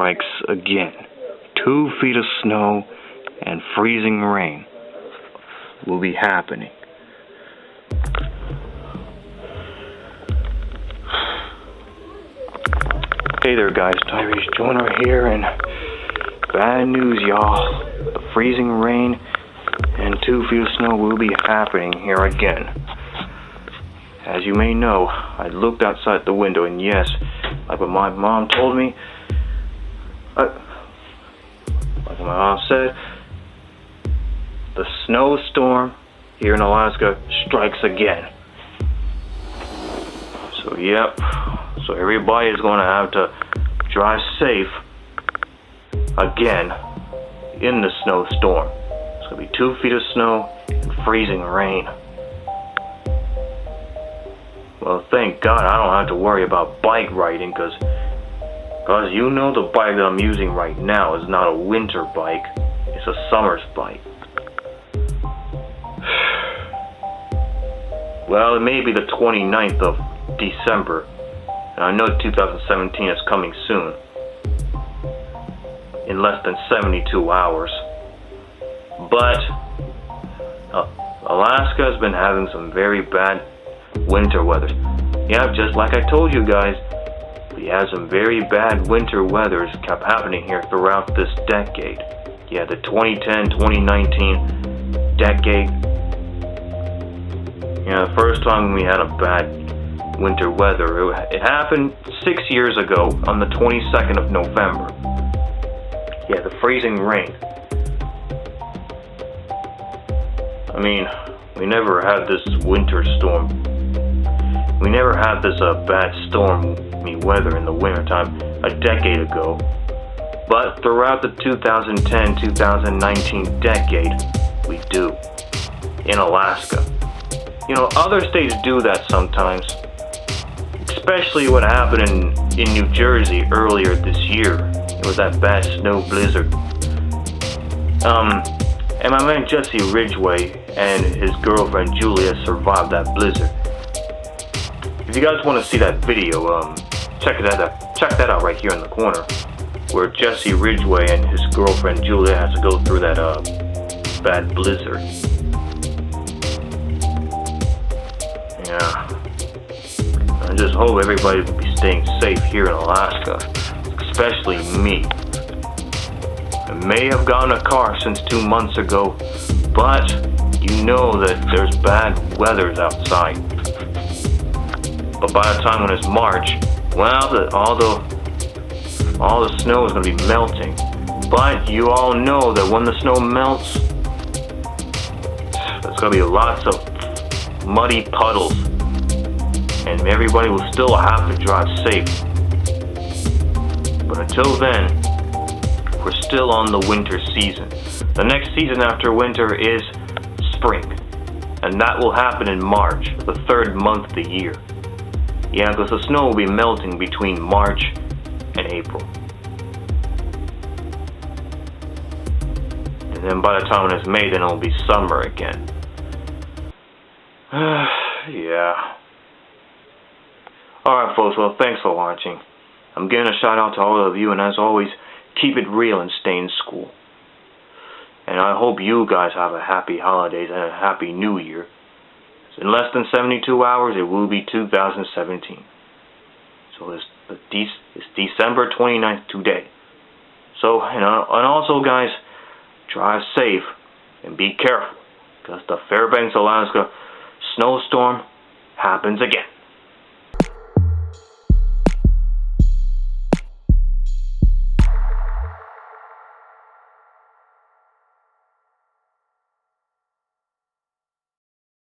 strikes again. 2 feet of snow and freezing rain will be happening. Hey there guys, Tyrese Joyner here, and bad news y'all. The freezing rain and 2 feet of snow will be happening here again. As you may know, I looked outside the window, and yes, like what my mom told me, like what my mom said, the snowstorm here in Alaska strikes again. So yep, so everybody is going to have to drive safe again in the snowstorm. It's going to be 2 feet of snow and freezing rain. Well, thank God I don't have to worry about bike riding, because you know the bike that I'm using right now is not a winter bike, it's a summer's bike. Well, it may be the 29th of December, and I know 2017 is coming soon, in less than 72 hours. But Alaska has been having some very bad winter weather. Yeah, just like I told you guys, we had some very bad winter weathers kept happening here throughout this decade. Yeah, the 2010-2019 decade. Yeah, the first time we had a bad winter weather, it happened 6 years ago on the 22nd of November. Yeah, the freezing rain. I mean, we never had this winter storm. We never had this bad stormy weather in the wintertime a decade ago. But throughout the 2010-2019 decade, we do. In Alaska. You know, other states do that sometimes. Especially what happened in New Jersey earlier this year. It was that bad snow blizzard. And my man Jesse Ridgway and his girlfriend Julia survived that blizzard. If you guys want to see that video, check that out right here in the corner, where Jesse Ridgway and his girlfriend Julia has to go through that bad blizzard. Yeah. I just hope everybody will be staying safe here in Alaska, especially me. I may have gotten a car since 2 months ago, but you know that there's bad weathers outside. But by the time when it's March, well, all the snow is going to be melting. But you all know that when the snow melts, there's going to be lots of muddy puddles, and everybody will still have to drive safe. But until then, we're still on the winter season. The next season after winter is spring, and that will happen in March, the 3rd month of the year. Yeah, because the snow will be melting between March and April. And then by the time when it's May, then it'll be summer again. Yeah. Alright folks, well thanks for watching. I'm giving a shout out to all of you, and as always, keep it real and stay in school. And I hope you guys have a happy holidays and a happy new year. In less than 72 hours, it will be 2017. So it's December 29th today. So, and also guys, drive safe and be careful, because the Fairbanks, Alaska snowstorm happens again.